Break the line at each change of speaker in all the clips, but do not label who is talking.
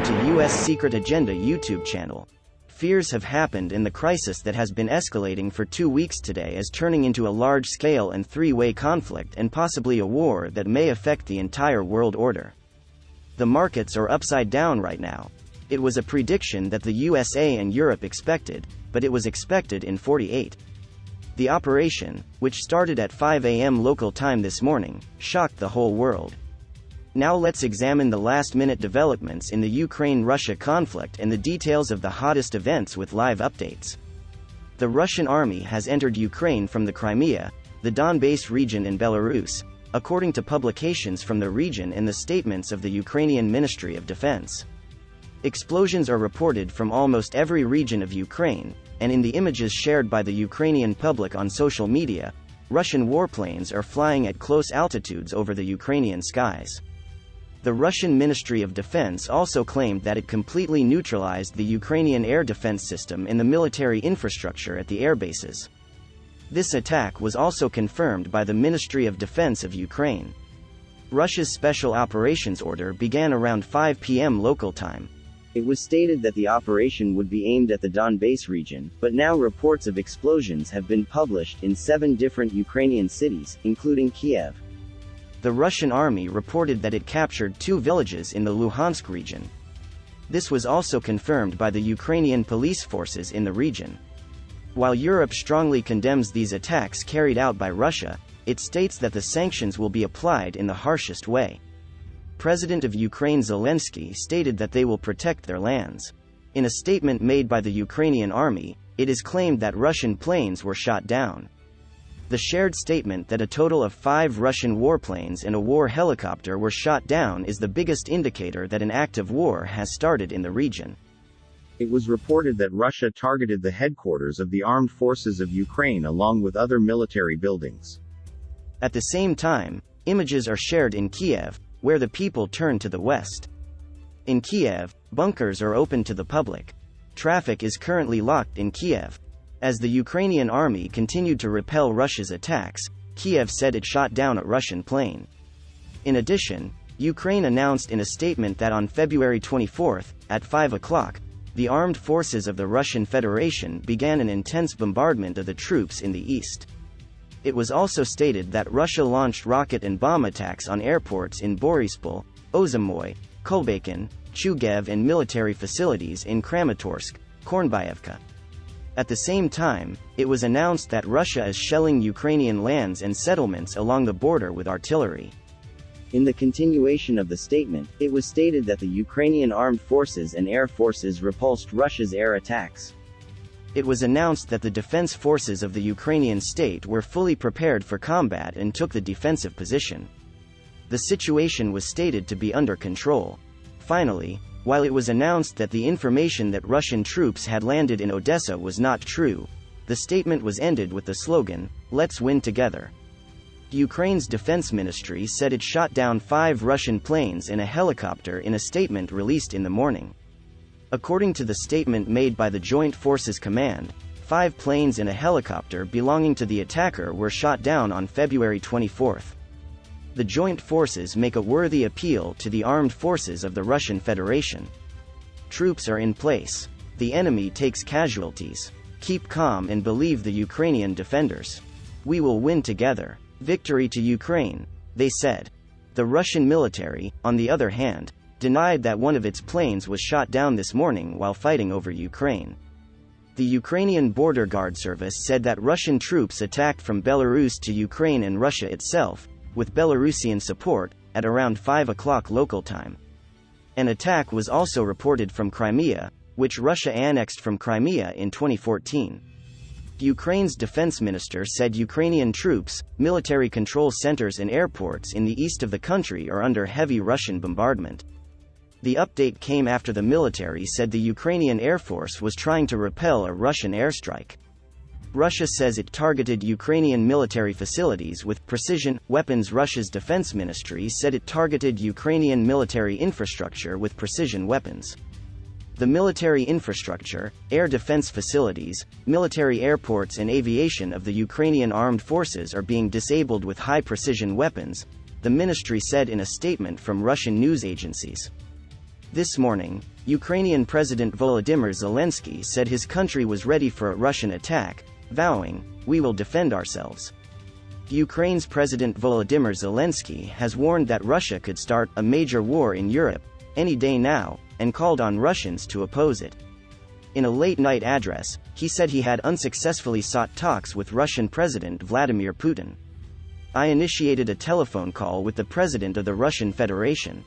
Welcome to US Secret Agenda YouTube channel. Fears have happened and the crisis that has been escalating for 2 weeks today is turning into a large-scale and three-way conflict and possibly a war that may affect the entire world order. The markets are upside down right now. It was a prediction that the USA and Europe expected, but it was expected in 48. The operation, which started at 5 a.m. local time this morning, shocked the whole world. Now let's examine the last-minute developments in the Ukraine-Russia conflict and the details of the hottest events with live updates. The Russian army has entered Ukraine from the Crimea, the Donbass region in Belarus, according to publications from the region and the statements of the Ukrainian Ministry of Defense. Explosions are reported from almost every region of Ukraine, and in the images shared by the Ukrainian public on social media, Russian warplanes are flying at close altitudes over the Ukrainian skies. The Russian Ministry of Defense also claimed that it completely neutralized the Ukrainian air defense system and the military infrastructure at the air bases. This attack was also confirmed by the Ministry of Defense of Ukraine. Russia's special operations order began around 5 p.m. local time. It was stated that the operation would be aimed at the Donbass region, but now reports of explosions have been published in 7 different Ukrainian cities, including Kiev. The Russian army reported that it captured 2 villages in the Luhansk region. This was also confirmed by the Ukrainian police forces in the region. While Europe strongly condemns these attacks carried out by Russia, it states that the sanctions will be applied in the harshest way. President of Ukraine Zelensky stated that they will protect their lands. In a statement made by the Ukrainian army, it is claimed that Russian planes were shot down. The shared statement that a total of 5 Russian warplanes and a war helicopter were shot down is the biggest indicator that an active war has started in the region. It was reported that Russia targeted the headquarters of the armed forces of Ukraine along with other military buildings. At the same time, images are shared in Kiev, where the people turn to the west. In Kiev, bunkers are open to the public. Traffic is currently locked in Kiev. As the Ukrainian army continued to repel Russia's attacks, Kiev said it shot down a Russian plane. In addition, Ukraine announced in a statement that on February 24, at 5 o'clock, the armed forces of the Russian Federation began an intense bombardment of the troops in the east. It was also stated that Russia launched rocket and bomb attacks on airports in Borispol, Ozamoy, Kolbakin, Chugev and military facilities in Kramatorsk, Kornbayevka. At the same time, it was announced that Russia is shelling Ukrainian lands and settlements along the border with artillery. In the continuation of the statement, it was stated that the Ukrainian armed forces and air forces repulsed Russia's air attacks. It was announced that the defense forces of the Ukrainian state were fully prepared for combat and took the defensive position. The situation was stated to be under control. Finally, while it was announced that the information that Russian troops had landed in Odessa was not true, the statement was ended with the slogan, "Let's win together." Ukraine's defense ministry said it shot down 5 Russian planes and a helicopter in a statement released in the morning. According to the statement made by the Joint Forces Command, 5 planes and a helicopter belonging to the attacker were shot down on February 24. The joint forces make a worthy appeal to the armed forces of the Russian Federation. Troops are in place. The enemy takes casualties. Keep calm and believe the Ukrainian defenders. We will win together. Victory to Ukraine, they said. The Russian military, on the other hand, denied that one of its planes was shot down this morning while fighting over Ukraine. The Ukrainian Border Guard Service said that Russian troops attacked from Belarus to Ukraine and Russia itself, with Belarusian support, at around 5 o'clock local time. An attack was also reported from Crimea, which Russia annexed from Crimea in 2014. Ukraine's defense minister said Ukrainian troops, military control centers and airports in the east of the country are under heavy Russian bombardment. The update came after the military said the Ukrainian Air Force was trying to repel a Russian airstrike. Russia says it targeted Ukrainian military facilities with precision weapons. Russia's defense ministry said it targeted Ukrainian military infrastructure with precision weapons. The military infrastructure, air defense facilities, military airports and aviation of the Ukrainian armed forces are being disabled with high-precision weapons, the ministry said in a statement from Russian news agencies. This morning, Ukrainian President Volodymyr Zelensky said his country was ready for a Russian attack, vowing, "We will defend ourselves." Ukraine's President Volodymyr Zelensky has warned that Russia could start a major war in Europe any day now, and called on Russians to oppose it. In a late-night address, he said he had unsuccessfully sought talks with Russian President Vladimir Putin. "I initiated a telephone call with the President of the Russian Federation.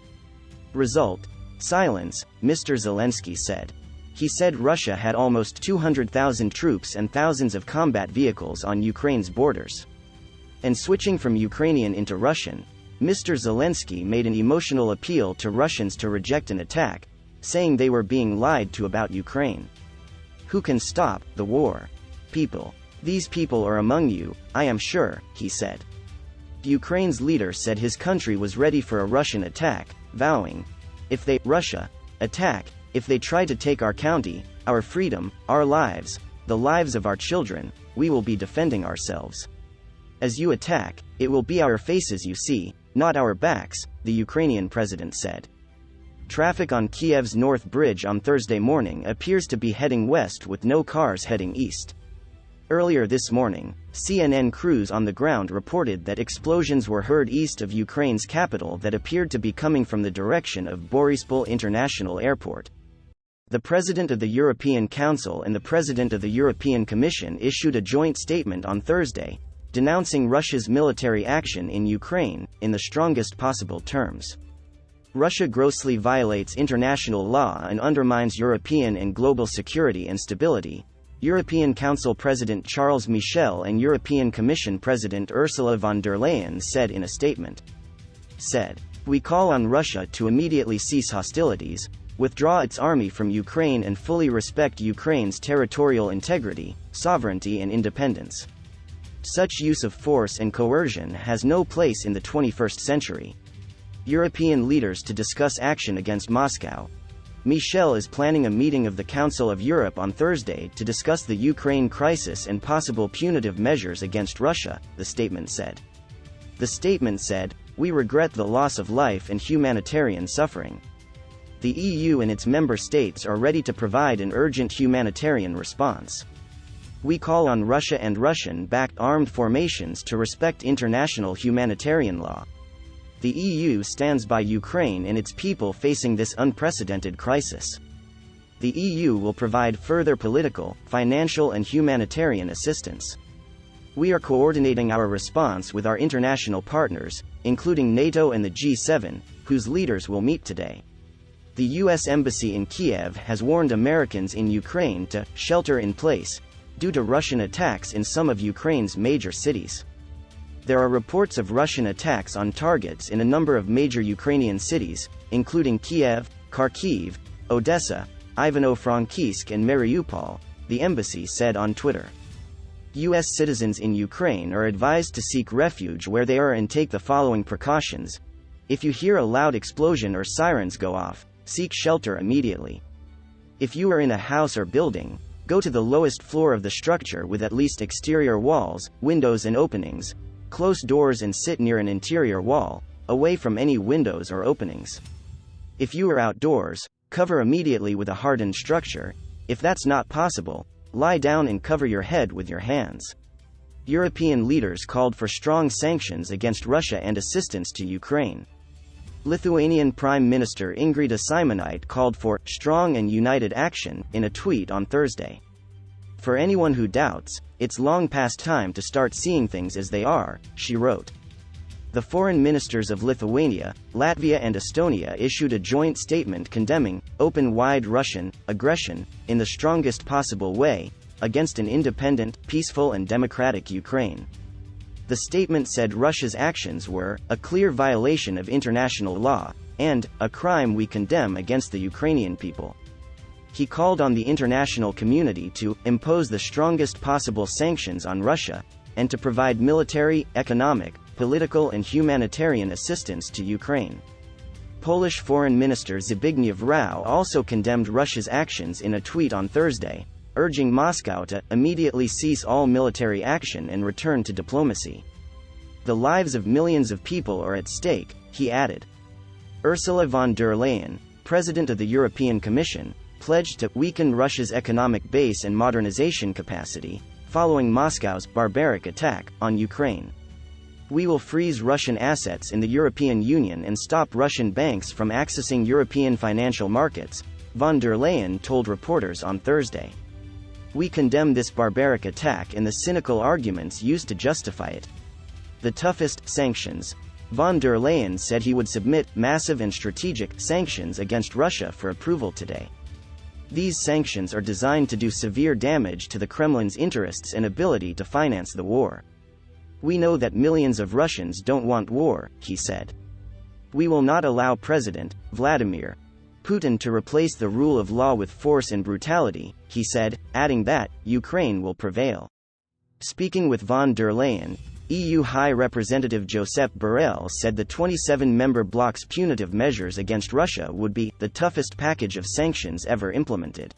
Result: silence," Mr. Zelensky said. He said Russia had almost 200,000 troops and thousands of combat vehicles on Ukraine's borders. And switching from Ukrainian into Russian, Mr. Zelensky made an emotional appeal to Russians to reject an attack, saying they were being lied to about Ukraine. "Who can stop the war? People. These people are among you, I am sure," he said. Ukraine's leader said his country was ready for a Russian attack, vowing, "If they, Russia, attack, if they try to take our county, our freedom, our lives, the lives of our children, we will be defending ourselves. As you attack, it will be our faces you see, not our backs," the Ukrainian president said. Traffic on Kiev's North Bridge on Thursday morning appears to be heading west with no cars heading east. Earlier this morning, CNN crews on the ground reported that explosions were heard east of Ukraine's capital that appeared to be coming from the direction of Boryspil International Airport. The President of the European Council and the President of the European Commission issued a joint statement on Thursday, denouncing Russia's military action in Ukraine, in the strongest possible terms. Russia grossly violates international law and undermines European and global security and stability, European Council President Charles Michel and European Commission President Ursula von der Leyen said in a statement. "We call on Russia to immediately cease hostilities, withdraw its army from Ukraine and fully respect Ukraine's territorial integrity, sovereignty and independence. Such use of force and coercion has no place in the 21st century. European leaders to discuss action against Moscow." Michel is planning a meeting of the Council of Europe on Thursday to discuss the Ukraine crisis and possible punitive measures against Russia, the statement said. The statement said, "We regret the loss of life and humanitarian suffering. The EU and its member states are ready to provide an urgent humanitarian response. We call on Russia and Russian-backed armed formations to respect international humanitarian law. The EU stands by Ukraine and its people facing this unprecedented crisis. The EU will provide further political, financial and humanitarian assistance. We are coordinating our response with our international partners, including NATO and the G7, whose leaders will meet today." The U.S. Embassy in Kiev has warned Americans in Ukraine to "shelter in place" due to Russian attacks in some of Ukraine's major cities. There are reports of Russian attacks on targets in a number of major Ukrainian cities, including Kiev, Kharkiv, Odessa, Ivano-Frankivsk and Mariupol, the embassy said on Twitter. U.S. citizens in Ukraine are advised to seek refuge where they are and take the following precautions. If you hear a loud explosion or sirens go off, seek shelter immediately. If you are in a house or building, go to the lowest floor of the structure with at least exterior walls, windows and openings. Close doors and sit near an interior wall, away from any windows or openings. If you are outdoors, cover immediately with a hardened structure. If that's not possible, lie down and cover your head with your hands. European leaders called for strong sanctions against Russia and assistance to Ukraine. Lithuanian Prime Minister Ingrida Šimonytė called for strong and united action in a tweet on Thursday. "For anyone who doubts, it's long past time to start seeing things as they are," she wrote. The foreign ministers of Lithuania, Latvia and Estonia issued a joint statement condemning open-wide Russian aggression, in the strongest possible way, against an independent, peaceful and democratic Ukraine. The statement said Russia's actions were a clear violation of international law, and a crime we condemn against the Ukrainian people. He called on the international community to impose the strongest possible sanctions on Russia, and to provide military, economic, political and humanitarian assistance to Ukraine. Polish Foreign Minister Zbigniew Rau also condemned Russia's actions in a tweet on Thursday, urging Moscow to immediately cease all military action and return to diplomacy. "The lives of millions of people are at stake," he added. Ursula von der Leyen, president of the European Commission, pledged to weaken Russia's economic base and modernization capacity, following Moscow's barbaric attack on Ukraine. We will freeze Russian assets in the European Union and stop Russian banks from accessing European financial markets, von der Leyen told reporters on Thursday. We condemn this barbaric attack and the cynical arguments used to justify it. The toughest sanctions. Von der Leyen said he would submit massive and strategic sanctions against Russia for approval today. These sanctions are designed to do severe damage to the Kremlin's interests and ability to finance the war. We know that millions of Russians don't want war, he said. We will not allow President Vladimir Putin to replace the rule of law with force and brutality, he said, adding that Ukraine will prevail. Speaking with von der Leyen, EU High Representative Josep Borrell said the 27-member bloc's punitive measures against Russia would be the toughest package of sanctions ever implemented.